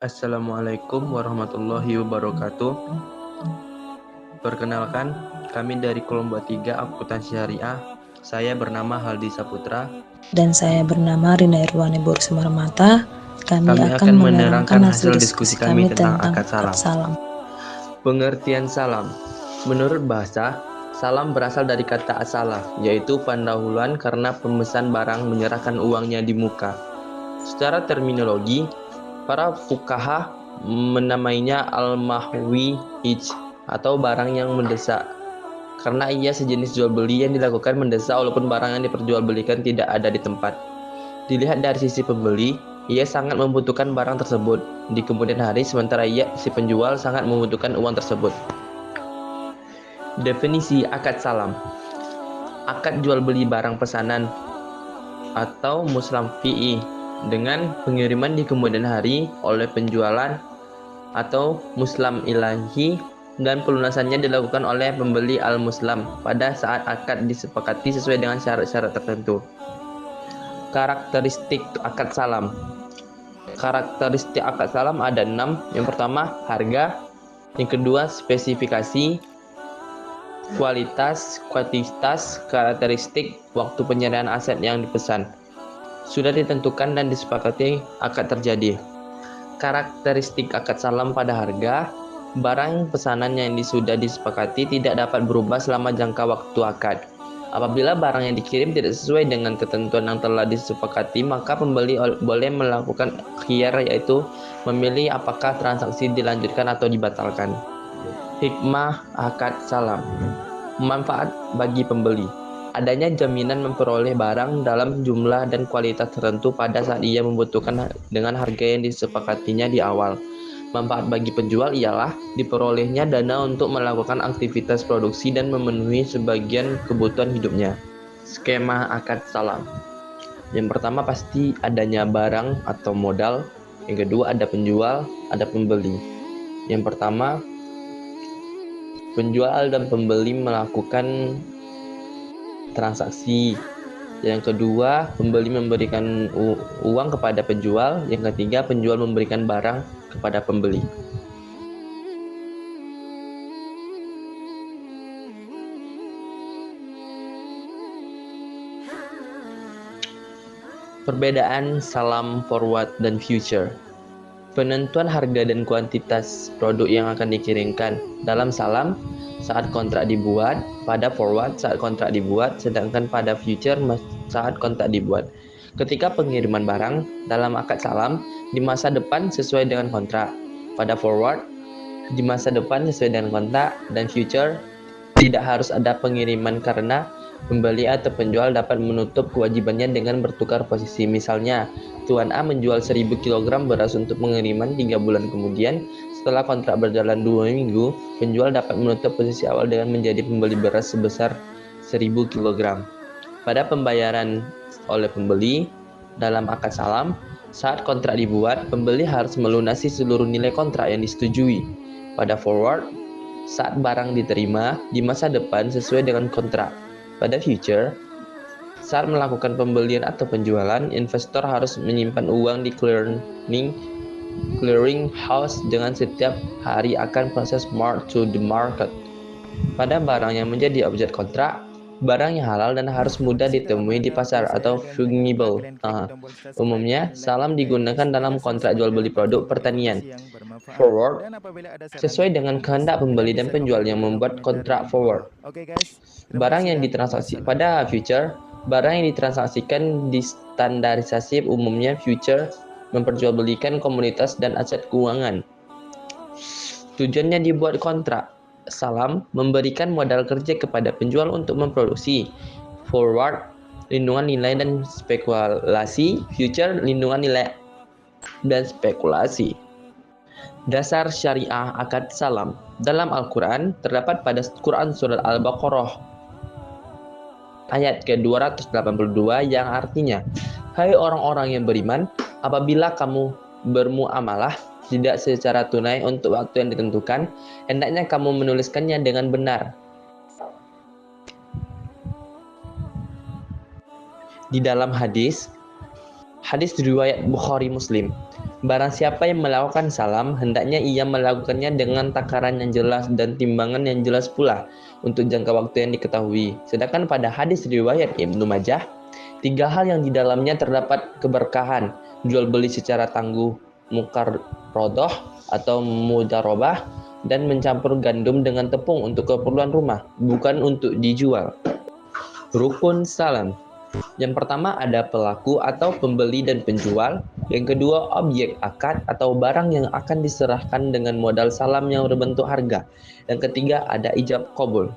Assalamualaikum warahmatullahi wabarakatuh. Perkenalkan, kami dari kelompok 3 Akuntansi Syariah. Saya bernama Haldi Saputra. Dan saya bernama Rina Irwani Bursumarmata. Kami akan menerangkan hasil diskusi kami tentang akad salam. Pengertian salam. Menurut bahasa, salam berasal dari kata as-salam, yaitu pendahuluan karena pemesan barang menyerahkan uangnya di muka. Secara terminologi, para fuqaha menamainya al-mahwi atau barang yang mendesak, karena ia sejenis jual beli yang dilakukan mendesak walaupun barang yang diperjualbelikan tidak ada di tempat. Dilihat dari sisi pembeli, ia sangat membutuhkan barang tersebut di kemudian hari, sementara si penjual sangat membutuhkan uang tersebut. Definisi akad salam. Akad jual beli barang pesanan atau muslam fi'i dengan pengiriman di kemudian hari oleh penjualan atau muslam ilahi, dan pelunasannya dilakukan oleh pembeli al-muslam pada saat akad disepakati sesuai dengan syarat-syarat tertentu. Karakteristik akad salam. Karakteristik akad salam ada 6. Yang pertama, harga. Yang kedua, spesifikasi, kualitas, kuantitas, karakteristik, waktu penyerahan aset yang dipesan. Sudah ditentukan dan disepakati akad terjadi. Karakteristik akad salam pada harga. Barang pesanan yang sudah disepakati tidak dapat berubah selama jangka waktu akad. Apabila barang yang dikirim tidak sesuai dengan ketentuan yang telah disepakati, maka pembeli boleh melakukan khiyar, yaitu memilih apakah transaksi dilanjutkan atau dibatalkan. Hikmah akad salam. Manfaat bagi pembeli. Adanya jaminan memperoleh barang dalam jumlah dan kualitas tertentu pada saat ia membutuhkan dengan harga yang disepakatinya di awal. Manfaat bagi penjual ialah diperolehnya dana untuk melakukan aktivitas produksi dan memenuhi sebagian kebutuhan hidupnya. Skema akad salam. Yang pertama pasti adanya barang atau modal. Yang kedua ada penjual, ada pembeli. Yang pertama, penjual dan pembeli melakukan transaksi. Yang kedua, pembeli memberikan uang kepada penjual. Yang ketiga, penjual memberikan barang kepada pembeli. Perbedaan salam forward dan future. Penentuan harga dan kuantitas produk yang akan dikirimkan. Dalam salam, saat kontrak dibuat, pada forward saat kontrak dibuat, sedangkan pada future saat kontrak dibuat. Ketika pengiriman barang, dalam akad salam, di masa depan sesuai dengan kontrak. Pada forward, di masa depan sesuai dengan kontrak, dan future tidak harus ada pengiriman karena pembeli atau penjual dapat menutup kewajibannya dengan bertukar posisi. Misalnya, Tuan A menjual 1000 kg beras untuk pengiriman 3 bulan kemudian. Setelah kontrak berjalan 2 minggu, penjual dapat menutup posisi awal dengan menjadi pembeli beras sebesar 1000 kg. Pada pembayaran oleh pembeli, dalam akad salam, saat kontrak dibuat, pembeli harus melunasi seluruh nilai kontrak yang disetujui. Pada forward, saat barang diterima di masa depan sesuai dengan kontrak. Pada future, saat melakukan pembelian atau penjualan, investor harus menyimpan uang di clearing house dengan setiap hari akan proses mark to the market. Pada barang yang menjadi objek kontrak, barang yang halal dan harus mudah ditemui di pasar atau fungible. Umumnya, salam digunakan dalam kontrak jual beli produk pertanian. Forward, sesuai dengan kehendak pembeli dan penjual yang membuat kontrak forward. Barang yang ditransaksi pada future, barang yang ditransaksikan distandarisasi, umumnya future memperjualbelikan komoditas dan aset keuangan. Tujuannya dibuat kontrak. Salam memberikan modal kerja kepada penjual untuk memproduksi. Forward, lindungan nilai dan spekulasi. Future, lindungan nilai dan spekulasi. Dasar syariah akad salam. Dalam Al-Quran, terdapat pada Quran Surat Al-Baqarah ayat ke-282 yang artinya, hai orang-orang yang beriman, apabila kamu bermuamalah tidak secara tunai untuk waktu yang ditentukan, hendaknya kamu menuliskannya dengan benar. Di dalam hadis riwayat Bukhari Muslim, Barang siapa yang melakukan salam, hendaknya ia melakukannya dengan takaran yang jelas dan timbangan yang jelas pula untuk jangka waktu yang diketahui. Sedangkan pada hadis riwayat Ibnu Majah, 3 hal yang di dalamnya terdapat keberkahan, jual beli secara tangguh, mukarrodoh atau mudarobah, dan mencampur gandum dengan tepung untuk keperluan rumah, bukan untuk dijual. Rukun salam. Yang pertama ada pelaku atau pembeli dan penjual. Yang kedua objek akad atau barang yang akan diserahkan dengan modal salam yang berbentuk harga. Yang ketiga ada ijab qabul.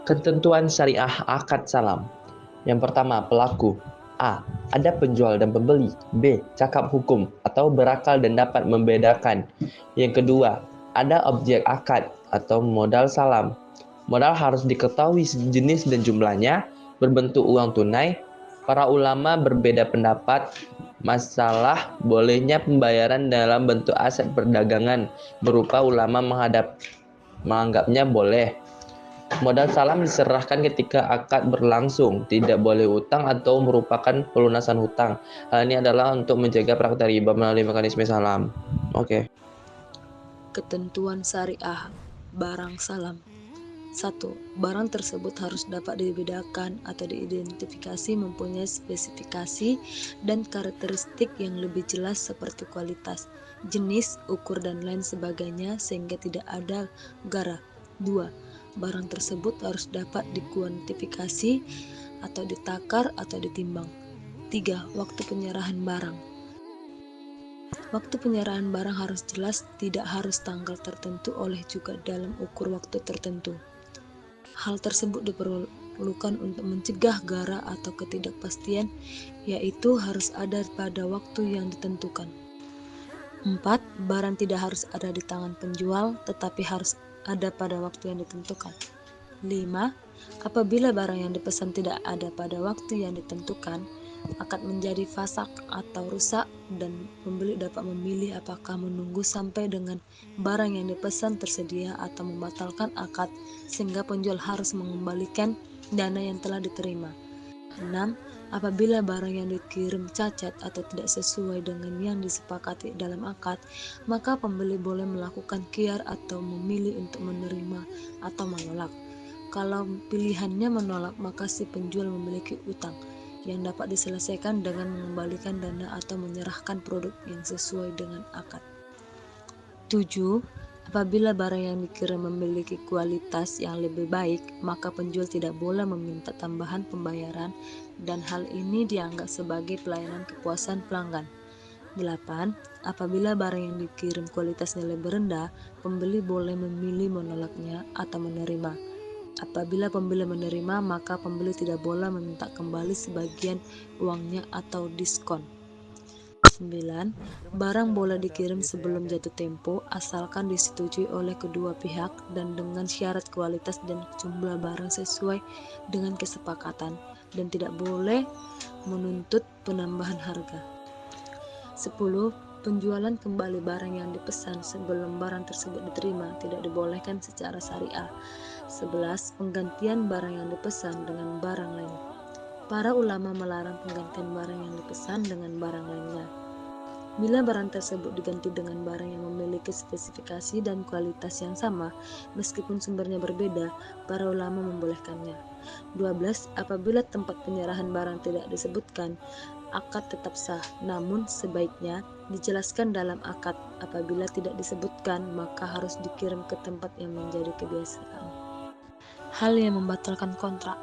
Ketentuan syariah akad salam. Yang pertama pelaku. A. Ada penjual dan pembeli. B. Cakap hukum atau berakal dan dapat membedakan. Yang kedua ada objek akad atau modal salam. Modal harus diketahui jenis dan jumlahnya, berbentuk uang tunai. Para ulama berbeda pendapat masalah bolehnya pembayaran dalam bentuk aset perdagangan, berupa ulama menganggapnya boleh. Modal salam diserahkan ketika akad berlangsung, tidak boleh utang atau merupakan pelunasan hutang. Hal ini adalah untuk menjaga praktek riba melalui mekanisme salam. Oke. Ketentuan syariah barang salam. 1. Barang tersebut harus dapat dibedakan atau diidentifikasi, mempunyai spesifikasi dan karakteristik yang lebih jelas seperti kualitas, jenis, ukur, dan lain sebagainya sehingga tidak ada gara. 2. Barang tersebut harus dapat dikuantifikasi atau ditakar atau ditimbang. 3. Waktu penyerahan barang. Waktu penyerahan barang harus jelas, tidak harus tanggal tertentu oleh juga dalam ukur waktu tertentu. Hal tersebut diperlukan untuk mencegah gara atau ketidakpastian, yaitu harus ada pada waktu yang ditentukan. 4. Barang tidak harus ada di tangan penjual, tetapi harus ada pada waktu yang ditentukan. 5. Apabila barang yang dipesan tidak ada pada waktu yang ditentukan, akan menjadi fasak atau rusak, dan pembeli dapat memilih apakah menunggu sampai dengan barang yang dipesan tersedia atau membatalkan akad sehingga penjual harus mengembalikan dana yang telah diterima. 6. Apabila barang yang dikirim cacat atau tidak sesuai dengan yang disepakati dalam akad, maka pembeli boleh melakukan khiyar atau memilih untuk menerima atau menolak. Kalau pilihannya menolak, maka si penjual memiliki utang yang dapat diselesaikan dengan mengembalikan dana atau menyerahkan produk yang sesuai dengan akad. 7. Apabila barang yang dikirim memiliki kualitas yang lebih baik, maka penjual tidak boleh meminta tambahan pembayaran, dan hal ini dianggap sebagai pelayanan kepuasan pelanggan. 8. Apabila barang yang dikirim kualitasnya lebih rendah, pembeli boleh memilih menolaknya atau menerima. Apabila pembeli menerima, maka pembeli tidak boleh meminta kembali sebagian uangnya atau diskon. 9. Barang boleh dikirim sebelum jatuh tempo asalkan disetujui oleh kedua pihak dan dengan syarat kualitas dan jumlah barang sesuai dengan kesepakatan, dan tidak boleh menuntut penambahan harga. 10. Penjualan kembali barang yang dipesan sebelum barang tersebut diterima tidak dibolehkan secara syariah. 11. Penggantian barang yang dipesan dengan barang lain. Para ulama melarang penggantian barang yang dipesan dengan barang lainnya. Bila barang tersebut diganti dengan barang yang memiliki spesifikasi dan kualitas yang sama, meskipun sumbernya berbeda, para ulama membolehkannya. 12. Apabila tempat penyerahan barang tidak disebutkan, akad tetap sah, namun sebaiknya dijelaskan dalam akad. Apabila tidak disebutkan, maka harus dikirim ke tempat yang menjadi kebiasaan. Hal yang membatalkan kontrak.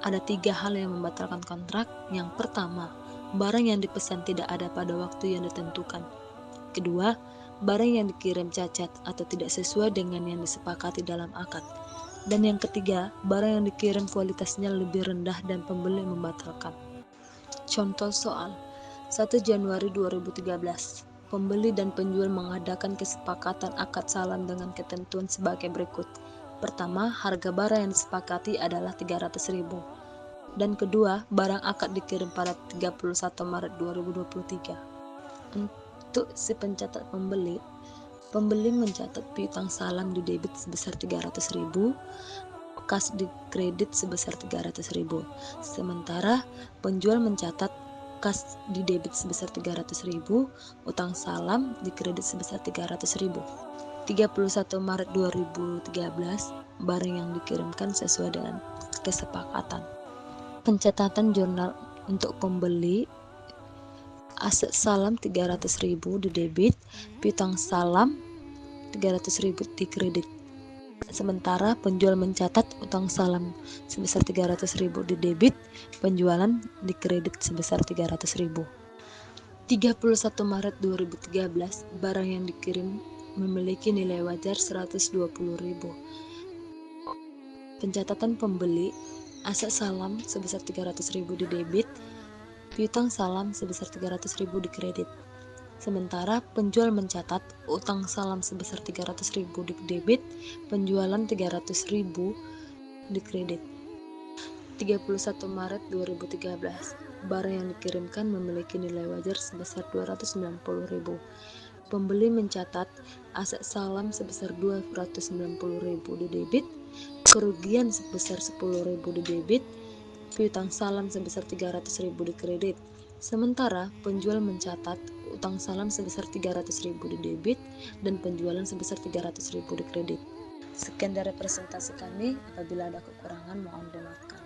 Ada 3 hal yang membatalkan kontrak. Yang pertama, barang yang dipesan tidak ada pada waktu yang ditentukan. Kedua, barang yang dikirim cacat atau tidak sesuai dengan yang disepakati dalam akad. Dan yang ketiga, barang yang dikirim kualitasnya lebih rendah dan pembeli membatalkan. Contoh soal 1 Januari 2013. Pembeli dan penjual mengadakan kesepakatan akad salam dengan ketentuan sebagai berikut. Pertama, harga barang yang disepakati adalah 300.000. Dan kedua, barang akad dikirim pada 31 Maret 2023. Untuk si pencatat pembeli mencatat piutang salam di debit sebesar 300.000, kas di kredit sebesar 300.000. Sementara penjual mencatat kas di debit sebesar 300.000, utang salam di kredit sebesar 300.000. 31 Maret 2013, barang yang dikirimkan sesuai dengan kesepakatan. Pencatatan jurnal untuk pembeli, aset salam 300.000 di debit, piutang salam 300.000 di kredit. Sementara penjual mencatat utang salam sebesar 300.000 di debit, penjualan di kredit sebesar 300.000. 31 Maret 2013, barang yang dikirim memiliki nilai wajar 120.000. Pencatatan pembeli, aset salam sebesar 300.000 di debit, piutang salam sebesar 300.000 di kredit. Sementara penjual mencatat utang salam sebesar 300.000 di debit, penjualan 300.000 di kredit. 31 Maret 2013, barang yang dikirimkan memiliki nilai wajar sebesar 290.000. Pembeli mencatat aset salam sebesar 290.000 di debit, kerugian sebesar 10.000 di debit, piutang salam sebesar 300.000 di kredit. Sementara penjual mencatat utang salam sebesar 300.000 di debit dan penjualan sebesar 300.000 di kredit. Sekian dari presentasi kami, apabila ada kekurangan mohon dimaafkan.